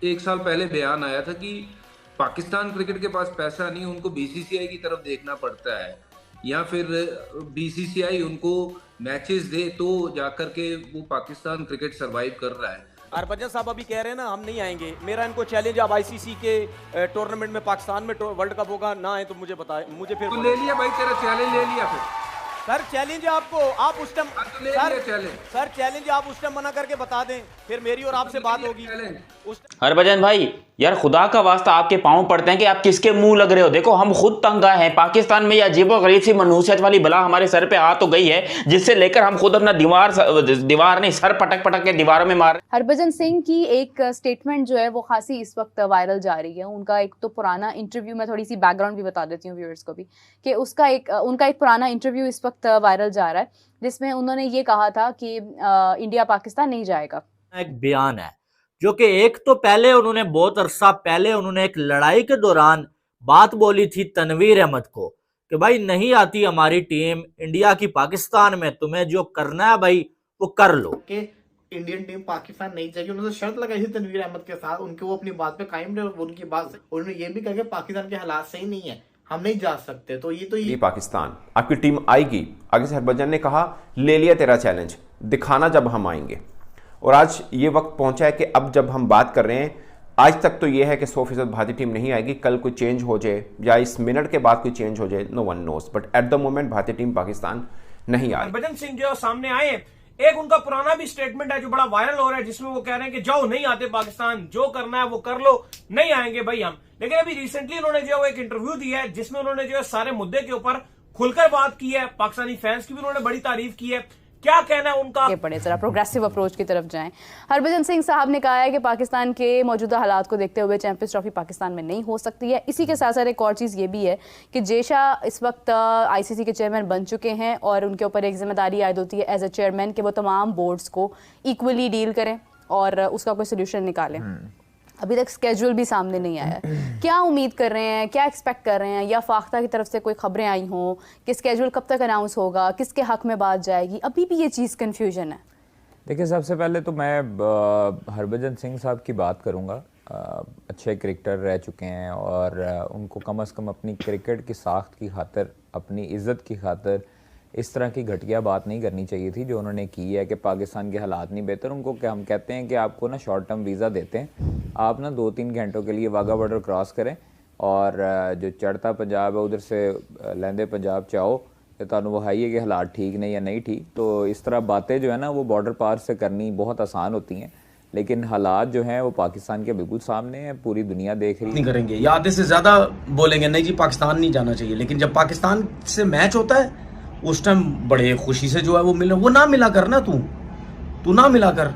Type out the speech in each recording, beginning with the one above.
एक साल पहले बयान आया था कि पाकिस्तान क्रिकेट के पास पैसा नहीं, उनको बीसीसीआई की तरफ देखना पड़ता है, या फिर बीसीसीआई उनको मैचेस दे तो जाकर के वो पाकिस्तान क्रिकेट सरवाइव कर रहा है। हरभजन साहब अभी कह रहे हैं ना हम नहीं आएंगे, मेरा इनको चैलेंज, आप आईसीसी के टूर्नामेंट में पाकिस्तान में वर्ल्ड कप होगा ना आए तो मुझे बताएं, मुझे फिर तो ले लिया भाई, तेरा चैलेंज ले लिया फिर। सर चैलेंज आपको, आप उस टाइम तो ले लिया चैलेंज। सर चैलेंज आप उस टाइम मना करके बता दें, फिर मेरी और आपसे बात होगी। हरभजन भाई यार खुदा का वास्ता आपके पांव पड़ते हैं कि आप किसके मुंह लग रहे हो। देखो हम खुद तंग आए हैं, पाकिस्तान में ये अजीबोगरीब सी मनहूसियत वाली बला हमारे सर पे आ तो गई है, जिससे लेकर हम खुद अपना दीवार नहीं सर पटक पटक के दीवारों में मार। हरभजन सिंह की एक स्टेटमेंट जो है वो खासी इस वक्त वायरल जा रही है। उनका एक तो पुराना इंटरव्यू, मैं थोड़ी सी बैकग्राउंड भी बता देती हूँ व्यूअर्स को भी, कि उनका एक पुराना इंटरव्यू इस वक्त वायरल जा रहा है, जिसमें उन्होंने ये कहा था कि इंडिया पाकिस्तान नहीं जाएगा। एक बयान है जो कि एक तो पहले उन्होंने बहुत अरसा पहले उन्होंने एक लड़ाई के दौरान बात बोली थी तनवीर अहमद को कि भाई नहीं आती हमारी टीम इंडिया की पाकिस्तान में, तुम्हें जो करना है भाई वो कर लो। कि इंडियन टीम पाकिस्तान नहीं चाहिए, उन्होंने शर्त लगाई थी तनवीर अहमद के साथ, उनके वो अपनी बात पे कायम रहे, उनकी बात उन्होंने ये भी कहा कि पाकिस्तान के हालात सही नहीं है, हम नहीं जा सकते। तो ये पाकिस्तान आपकी टीम आएगी। आगे से हरभजन ने कहा ले लिया तेरा चैलेंज, दिखाना जब हम आएंगे। और आज ये वक्त पहुंचा है कि अब जब हम बात कर रहे हैं, आज तक तो ये है कि 100% भारतीय टीम नहीं आएगी, कल कोई चेंज हो जाए या इस मिनट के बाद कोई चेंज हो जाए, no one knows, but at the moment भारतीय टीम पाकिस्तान नहीं आए। हरभजन सिंह जो सामने आए, एक उनका पुराना भी स्टेटमेंट है जो बड़ा वायरल हो रहा है, जिसमें वो कह रहे हैं कि जाओ नहीं आते पाकिस्तान, जो करना है वो कर लो, नहीं आएंगे भाई हम। लेकिन अभी रिसेंटली उन्होंने जो है एक इंटरव्यू दिया है जिसमें उन्होंने जो है सारे मुद्दे के ऊपर खुलकर बात की है, पाकिस्तानी फैंस की भी उन्होंने बड़ी तारीफ की है। क्या कहना है उनका? पड़े जरा प्रोग्रेसिव अप्रोच की तरफ जाएं। हरभजन सिंह साहब ने कहा है कि पाकिस्तान के मौजूदा हालात को देखते हुए चैंपियंस ट्रॉफी पाकिस्तान में नहीं हो सकती है। इसी के साथ साथ एक और चीज़ ये भी है कि जेशा इस वक्त आईसीसी के चेयरमैन बन चुके हैं और उनके ऊपर एक जिम्मेदारी आयद होती है एज ए चेयरमैन कि वो तमाम बोर्ड्स को इक्वली डील करें और उसका कोई सोल्यूशन निकालें। अभी तक स्केड्यूल भी सामने नहीं आया है। क्या उम्मीद कर रहे हैं, क्या एक्सपेक्ट कर रहे हैं, या फाख्ता की तरफ से कोई खबरें आई हों कि स्केड्यूल कब तक अनाउंस होगा, किसके हक में बात जाएगी? अभी भी ये चीज़ कन्फ्यूजन है। देखिए सबसे पहले तो मैं हरभजन सिंह साहब की बात करूंगा। अच्छे क्रिकेटर रह चुके हैं और उनको कम से कम अपनी क्रिकेट की साख्त की खातिर, अपनी इज़्ज़त की खातिर इस तरह की घटिया बात नहीं करनी चाहिए थी जो उन्होंने की है कि पाकिस्तान के हालात नहीं बेहतर। उनको क्या हम कहते हैं कि आपको ना शॉर्ट टर्म वीज़ा देते हैं, आप ना 2-3 घंटों के लिए वाघा बॉर्डर क्रॉस करें और जो चढ़ता पंजाब है उधर से लहंदे पंजाब चाहो कि तुहानू वहाइए कि हालात ठीक नहीं या नहीं ठीक। तो इस तरह बातें जो है ना वो बॉर्डर पार से करनी बहुत आसान होती हैं, लेकिन हालात जो हैं वो पाकिस्तान के बिल्कुल सामने हैं, पूरी दुनिया देख रही है। नहीं करेंगे या आधे से ज़्यादा बोलेंगे नहीं जी पाकिस्तान नहीं जाना चाहिए, लेकिन जब पाकिस्तान से मैच होता है उस टाइम बड़े खुशी से जो है वो मिले। वो ना मिला कर ना, तू ना मिला कर।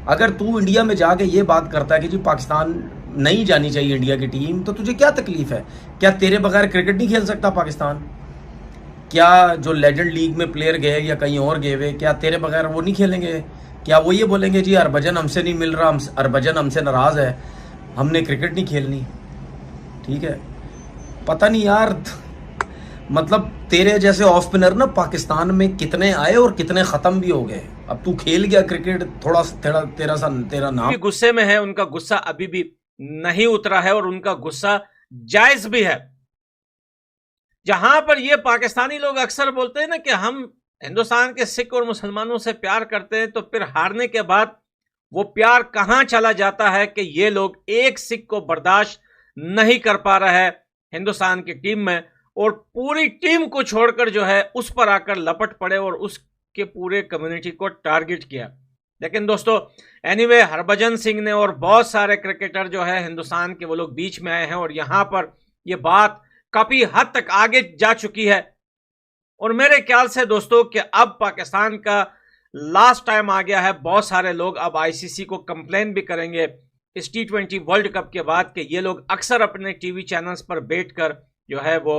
अगर तू इंडिया में जाके ये बात करता है कि जी पाकिस्तान नहीं जानी चाहिए इंडिया की टीम, तो तुझे क्या तकलीफ है? क्या तेरे बगैर क्रिकेट नहीं खेल सकता पाकिस्तान? क्या जो लेजेंड लीग में प्लेयर गए या कहीं और गए हुए, क्या तेरे बगैर वो नहीं खेलेंगे? क्या वो ये बोलेंगे जी हरभजन हमसे नहीं मिल रहा, हरभजन हमसे नाराज़ है, हमने क्रिकेट नहीं खेलनी? ठीक है, पता नहीं यार, मतलब तेरे जैसे ऑफ स्पिनर ना पाकिस्तान में कितने आए और कितने खत्म भी हो गए। अब तू खेल गया क्रिकेट, थोड़ा तेरा नाम गुस्से में है, उनका गुस्सा अभी भी नहीं उतरा है और उनका गुस्सा जायज भी है। जहां पर ये पाकिस्तानी लोग अक्सर बोलते हैं ना कि हम हिंदुस्तान के सिख और मुसलमानों से प्यार करते हैं, तो फिर हारने के बाद वो प्यार कहां चला जाता है कि ये लोग एक सिख को बर्दाश्त नहीं कर पा रहा है हिंदुस्तान की टीम में, और पूरी टीम को छोड़कर जो है उस पर आकर लपट पड़े और उसके पूरे कम्युनिटी को टारगेट किया। लेकिन दोस्तों एनीवे, हरभजन सिंह ने और बहुत सारे क्रिकेटर जो है हिंदुस्तान के, वो लोग बीच में आए हैं और यहां पर ये बात काफी हद तक आगे जा चुकी है। और मेरे ख्याल से दोस्तों कि अब पाकिस्तान का लास्ट टाइम आ गया है। बहुत सारे लोग अब आईसीसी को कंप्लेन भी करेंगे इस T20 वर्ल्ड कप के बाद कि ये लोग अक्सर अपने टीवी चैनल्स पर बैठकर जो है वो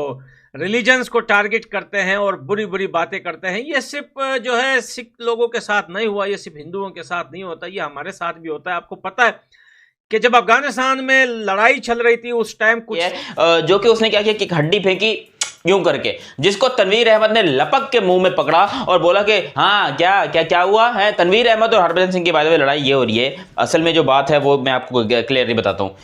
रिलीजन्स को टारगेट करते हैं और बुरी बुरी बातें करते हैं। ये सिर्फ जो है सिख लोगों के साथ नहीं हुआ, ये सिर्फ हिंदुओं के साथ नहीं होता, ये हमारे साथ भी होता है। आपको पता है कि जब अफगानिस्तान में लड़ाई चल रही थी उस टाइम कुछ जो कि उसने क्या किया कि हड्डी फेंकी यूं करके, जिसको तनवीर अहमद ने लपक के मुंह में पकड़ा और बोला कि हाँ क्या क्या क्या हुआ है। तनवीर अहमद और हरभजन सिंह की बात में लड़ाई ये हो रही है। असल में जो बात है वो मैं आपको क्लियरली बताता हूँ।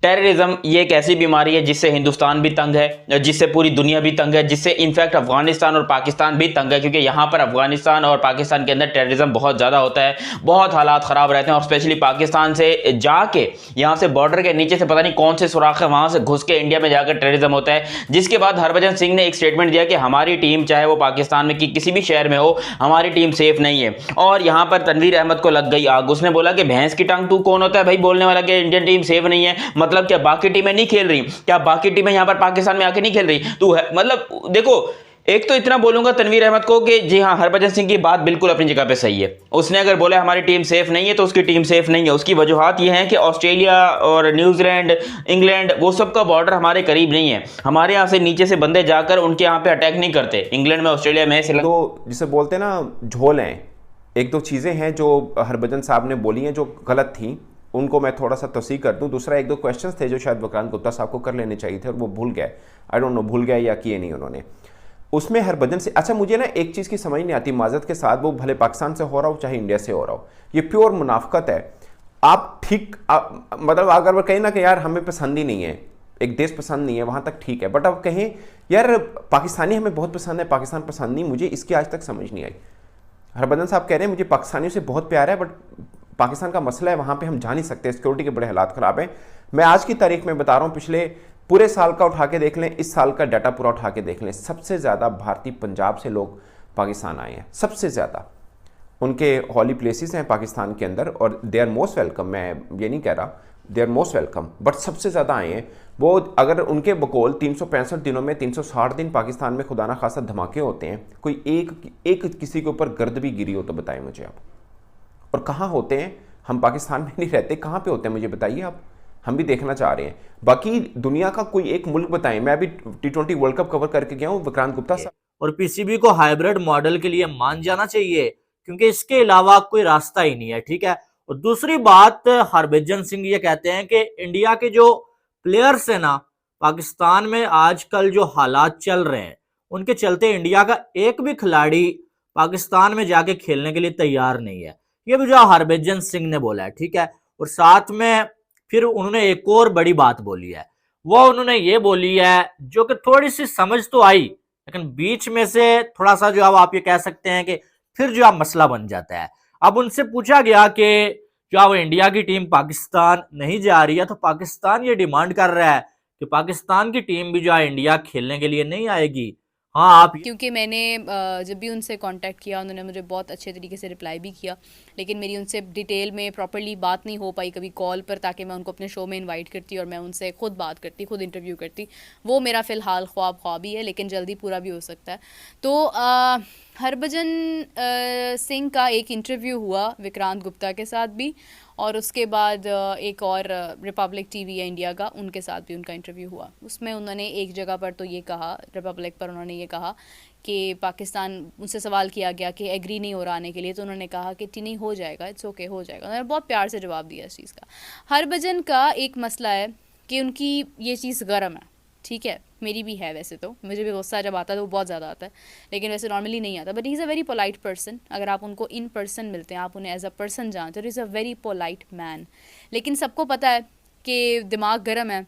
टेररिज्म ये एक ऐसी बीमारी है जिससे हिंदुस्तान भी तंग है, जिससे पूरी दुनिया भी तंग है, जिससे इनफैक्ट अफगानिस्तान और पाकिस्तान भी तंग है, क्योंकि यहाँ पर अफगानिस्तान और पाकिस्तान के अंदर टेररिज्म बहुत ज़्यादा होता है, बहुत हालात ख़राब रहते हैं। और स्पेशली पाकिस्तान से जाके यहाँ से बॉर्डर के नीचे से पता नहीं कौन से सुराख है, वहाँ से घुस के इंडिया में जाकर टेररिज्म होता है। जिसके बाद हरभजन सिंह ने एक स्टेटमेंट दिया कि हमारी टीम चाहे वो पाकिस्तान में किसी भी शहर में हो, हमारी टीम सेफ नहीं है। और यहाँ पर तनवीर अहमद को लग गई आग। उसने बोला कि भैंस की टांग तू कौन होता है भाई बोलने वाला कि इंडियन टीम सेफ नहीं है? मतलब क्या बाकी टीमें नहीं खेल रही? क्या बाकी टीमें यहां पर पाकिस्तान में आके नहीं खेल रही? तू है मतलब देखो, एक तो इतना बोलूंगा तनवीर अहमद को कि जी हां, हरभजन सिंह की बात बिल्कुल अपनी जगह पे सही है। उसने अगर बोला हमारी टीम सेफ नहीं है तो उसकी टीम सेफ नहीं है। उसकी वजूहात ये हैं कि ऑस्ट्रेलिया और न्यूजीलैंड, इंग्लैंड, वो सब का बॉर्डर हमारे करीब नहीं है। हमारे यहाँ से नीचे से बंदे जाकर उनके यहाँ पे अटैक नहीं करते। इंग्लैंड में, ऑस्ट्रेलिया में तो जिसे बोलते हैं ना झोल हैं। एक दो चीज़ें हैं जो हरभजन साहब ने बोली हैं जो गलत थी, उनको मैं थोड़ा सा तस्दीक कर दूं। दूसरा, एक दो क्वेश्चंस थे जो शायद विक्रांत गुप्ता साहब को कर लेने चाहिए थे और वो भूल गए। आई डोंट नो भूल गए या किए नहीं उन्होंने। उसमें हरभजन से अच्छा मुझे ना एक चीज़ की समझ नहीं आती माजरत के साथ, वो भले पाकिस्तान से हो रहा हो चाहे इंडिया से हो रहा हो, ये प्योर मुनाफकत है। आप ठीक मतलब अगर वो कहें ना कि यार हमें पसंद ही नहीं है, एक देश पसंद नहीं है, वहाँ तक ठीक है। बट अब कहें यार पाकिस्तानी हमें बहुत पसंद है, पाकिस्तान पसंद नहीं, मुझे इसकी आज तक समझ नहीं आई। हरभजन साहब कह रहे हैं मुझे पाकिस्तानियों से बहुत प्यार है, बट पाकिस्तान का मसला है, वहाँ पे हम जा नहीं सकते, सिक्योरिटी के बड़े हालात ख़राब हैं। मैं आज की तारीख में बता रहा हूँ, पिछले पूरे साल का उठा के देख लें, इस साल का डाटा पूरा उठा के देख लें, सबसे ज़्यादा भारतीय पंजाब से लोग पाकिस्तान आए हैं, सबसे ज़्यादा। उनके हॉली प्लेसेस हैं पाकिस्तान के अंदर और दे आर मोस्ट वेलकम। मैं ये नहीं कह रहा they are most welcome, but सबसे ज़्यादा आए हैं वो। अगर उनके बकौल 365 दिनों में 360 दिन पाकिस्तान में खुदा ना खासा धमाके होते हैं, कोई एक किसी के ऊपर गर्द भी गिरी हो तो बताएं मुझे आप। और कहाँ होते हैं? हम पाकिस्तान में नहीं रहते, कहाँ पे होते हैं मुझे बताइए आप, हम भी देखना चाह रहे हैं। बाकी दुनिया का कोई एक मुल्क बताएं। मैं अभी T20 वर्ल्ड कप कवर करके गया हूँ, विक्रांत गुप्ता साहब। और पीसीबी को हाइब्रिड मॉडल के लिए मान जाना चाहिए, क्योंकि इसके अलावा कोई रास्ता ही नहीं है, ठीक है। और दूसरी बात, हरभजन सिंह ये कहते हैं कि इंडिया के जो प्लेयर्स है ना, पाकिस्तान में आजकल जो हालात चल रहे हैं उनके चलते इंडिया का एक भी खिलाड़ी पाकिस्तान में जाके खेलने के लिए तैयार नहीं है। ये भी जो हरभजन सिंह ने बोला है, ठीक है। और साथ में फिर उन्होंने एक और बड़ी बात बोली है, वो उन्होंने ये बोली है जो कि थोड़ी सी समझ तो आई, लेकिन बीच में से थोड़ा सा जो आप ये कह सकते हैं कि फिर जो मसला बन जाता है। अब उनसे पूछा गया कि जो वो इंडिया की टीम पाकिस्तान नहीं जा रही है, तो पाकिस्तान ये डिमांड कर रहा है कि पाकिस्तान की टीम भी जो है इंडिया खेलने के लिए नहीं आएगी। हाँ आप, क्योंकि मैंने जब भी उनसे कांटेक्ट किया उन्होंने मुझे बहुत अच्छे तरीके से रिप्लाई भी किया, लेकिन मेरी उनसे डिटेल में प्रॉपर्ली बात नहीं हो पाई कभी कॉल पर, ताकि मैं उनको अपने शो में इनवाइट करती और मैं उनसे खुद बात करती, खुद इंटरव्यू करती। वो मेरा फ़िलहाल ख्वाब ही है, लेकिन जल्दी पूरा भी हो सकता है। तो हरभजन सिंह का एक इंटरव्यू हुआ विक्रांत गुप्ता के साथ भी, और उसके बाद एक और रिपब्लिक टीवी है इंडिया का, उनके साथ भी उनका इंटरव्यू हुआ। उसमें उन्होंने एक जगह पर तो ये कहा, रिपब्लिक पर उन्होंने ये कहा कि पाकिस्तान, उनसे सवाल किया गया कि एग्री नहीं हो रहा आने के लिए, तो उन्होंने कहा कि नहीं हो जाएगा, इट्स ओके, हो जाएगा। उन्होंने बहुत प्यार से जवाब दिया इस चीज़ का। हरभजन का एक मसला है कि उनकी ये चीज़ गर्म है, ठीक है, मेरी भी है वैसे, तो मुझे भी गुस्सा जब आता है तो वो बहुत ज़्यादा आता है, लेकिन वैसे नॉर्मली नहीं आता। But he is a very polite person. अगर आप उनको इन पर्सन मिलते हैं, आप उन्हें एज अ पर्सन जानते हो, is a very polite man. लेकिन सबको पता है कि दिमाग गर्म है,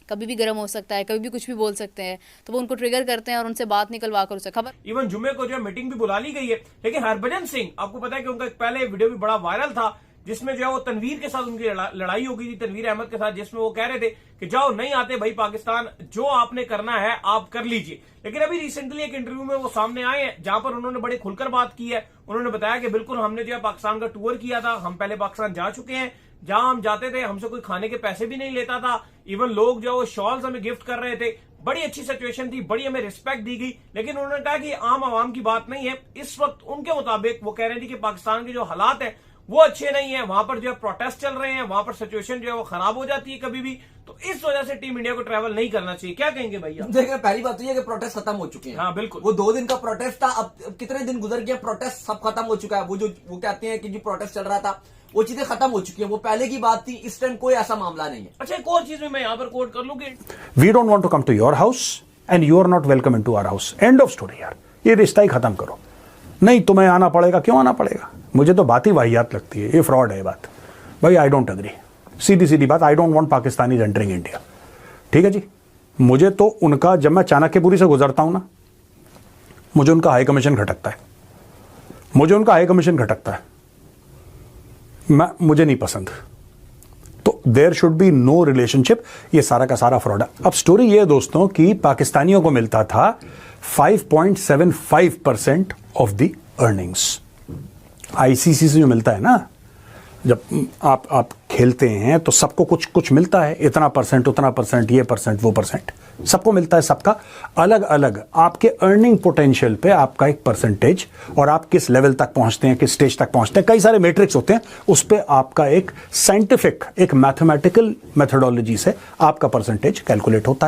कभी भी गर्म हो सकता है, कभी भी कुछ भी बोल सकते हैं, तो वो उनको ट्रिगर करते हैं और उनसे बात निकलवा कर उसे खबर। इवन जुम्मे को जो है मीटिंग भी बुला ली गई है, लेकिन हरभजन सिंह, आपको पता है कि उनका पहले वीडियो भी बड़ा वायरल था जिसमें जो है वो तनवीर के साथ उनकी लड़ाई हो गई थी, तनवीर अहमद के साथ, जिसमें वो कह रहे थे कि जाओ, नहीं आते भाई पाकिस्तान, जो आपने करना है आप कर लीजिए। लेकिन अभी रिसेंटली एक इंटरव्यू में वो सामने आए हैं जहां पर उन्होंने बड़े खुलकर बात की है। उन्होंने बताया कि बिल्कुल हमने जो है पाकिस्तान का टूर किया था, हम पहले पाकिस्तान जा चुके हैं, जहां हम जाते थे हमसे कोई खाने के पैसे भी नहीं लेता था, इवन लोग जो शॉल्स हमें गिफ्ट कर रहे थे, बड़ी अच्छी सिचुएशन थी, बड़ी हमें रिस्पेक्ट दी गई। लेकिन उन्होंने कहा कि आम आवाम की बात नहीं है इस वक्त। उनके मुताबिक वो कह रहे थे कि पाकिस्तान के जो हालात है वो अच्छे नहीं है, वहां पर जो है प्रोटेस्ट चल रहे हैं, वहां पर सिचुएशन जो है वो खराब हो जाती है कभी भी, तो इस वजह से टीम इंडिया को ट्रैवल नहीं करना चाहिए। क्या कहेंगे भैया? देखिए, पहली बात तो ये कि प्रोटेस्ट खत्म हो चुके हैं। हाँ बिल्कुल, वो 2 दिन का प्रोटेस्ट था, अब कितने दिन गुजर गए, प्रोटेस्ट सब खत्म हो चुका है। वो कहते हैं कि जो प्रोटेस्ट चल रहा था वो चीजें खत्म हो चुकी है, वो पहले की बात थी, इस टाइम कोई ऐसा मामला नहीं है। अच्छा, एक और चीज में मैं यहाँ पर कोट कर लूँ कि we don't want to come to your house and you are not welcome into our house. End of story यार, ये रिश्ता ही खत्म करो। नहीं तुम्हें आना पड़ेगा, क्यों आना पड़ेगा? मुझे तो बात ही वाहियात लगती है, ये फ्रॉड है ये बात भाई। आई डोंट एग्री, सीधी सीधी बात, I don't want Pakistani entering India. ठीक है जी, मुझे तो उनका, जब मैं चाणक्यपुरी से गुजरता हूं ना, मुझे उनका हाई कमीशन खटकता है, मुझे उनका हाई कमीशन खटकता है, मुझे नहीं पसंद। तो there should be no relationship, ये सारा का सारा फ्रॉड है। अब स्टोरी ये है दोस्तों कि पाकिस्तानियों को मिलता था 5.75% ऑफ द अर्निंग्स। आईसीसी से जो मिलता है ना, जब आप खेलते हैं तो सबको कुछ कुछ मिलता है, इतना परसेंट उतना परसेंट, ये परसेंट वो परसेंट, सबको मिलता है। सबका अलग अलग आपके अर्निंग पोटेंशियल पे आपका एक परसेंटेज, और आप किस लेवल तक पहुंचते हैं, किस स्टेज तक पहुंचते हैं, कई सारे मैट्रिक्स होते हैं, उस पे आपका एक साइंटिफिक, एक मैथमेटिकल मेथोडोलॉजी से आपका परसेंटेज कैलकुलेट होता है।